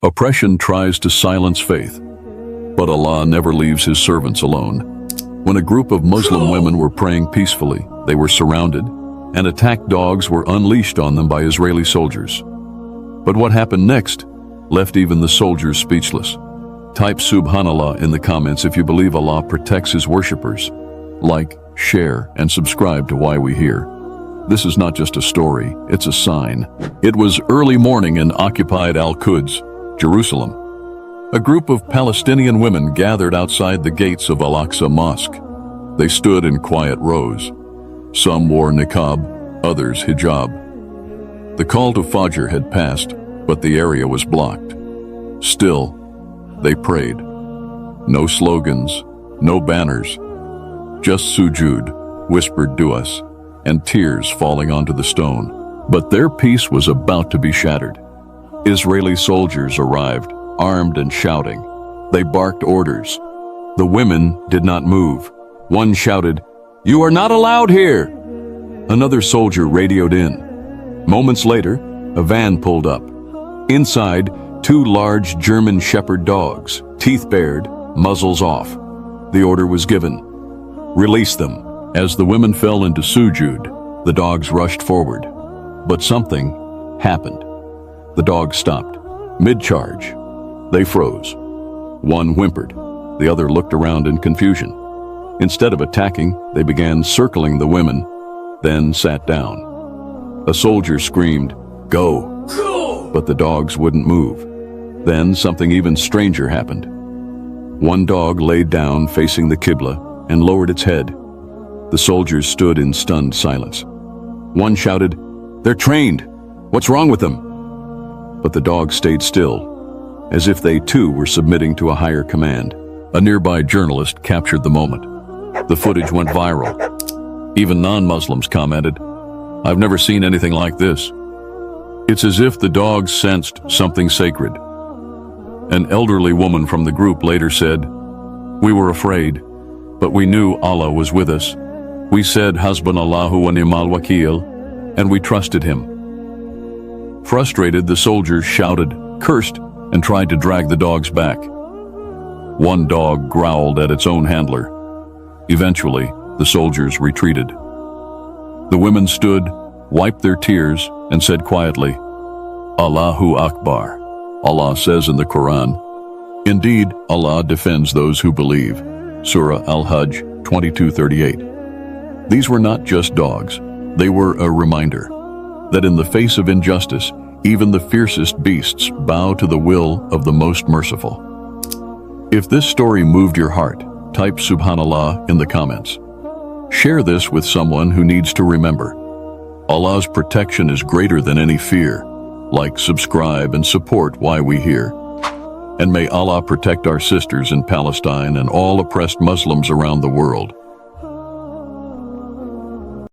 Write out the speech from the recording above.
Oppression tries to silence faith, but Allah never leaves his servants alone. When a group of Muslim women were praying peacefully, they were surrounded, and attack dogs were unleashed on them by Israeli soldiers. But what happened next left even the soldiers speechless. Type Subhan Allah in the comments if you believe Allah protects his worshippers. Like, share, and subscribe to Why We Hear. This is not just a story, it's a sign. It was early morning in occupied Al-Quds, Jerusalem. A group of Palestinian women gathered outside the gates of Al Aqsa Mosque. They stood in quiet rows. Some wore niqab, others hijab. The call to Fajr had passed, but the area was blocked. Still, they prayed. No slogans, no banners, just Sujood, whispered to us, and tears falling onto the stone. But their peace was about to be shattered. Israeli soldiers arrived, armed and shouting. They barked orders. The women did not move. One shouted, "You are not allowed here!" Another soldier radioed in. Moments later, a van pulled up. Inside, two large German shepherd dogs, teeth bared, muzzles off. The order was given. Release them. As the women fell into sujood, the dogs rushed forward. But something happened. The dogs stopped. Mid-charge. They froze. One whimpered. The other looked around in confusion. Instead of attacking, they began circling the women, then sat down. A soldier screamed, "Go!" But the dogs wouldn't move. Then something even stranger happened. One dog laid down facing the qibla and lowered its head. The soldiers stood in stunned silence. One shouted, "They're trained! What's wrong with them?" But the dogs stayed still, as if they too were submitting to a higher command. A nearby journalist captured the moment. The footage went viral. Even non-Muslims commented, "I've never seen anything like this." It's as if the dogs sensed something sacred. An elderly woman from the group later said, "We were afraid, but we knew Allah was with us. We said, Hasbunallahu wa ni'mal wakeel, and we trusted him." Frustrated, the soldiers shouted, cursed, and tried to drag the dogs back. One dog growled at its own handler. Eventually, the soldiers retreated. The women stood, wiped their tears, and said quietly, "Allahu Akbar." Allah says in the Quran, "Indeed, Allah defends those who believe." Surah Al-Hajj 22:38. These were not just dogs. They were a reminder that in the face of injustice, even the fiercest beasts bow to the will of the most merciful. If this story moved your heart, type Subhanallah in the comments. Share this with someone who needs to remember. Allah's protection is greater than any fear. Like, subscribe, and support Why We Hear. And may Allah protect our sisters in Palestine and all oppressed Muslims around the world.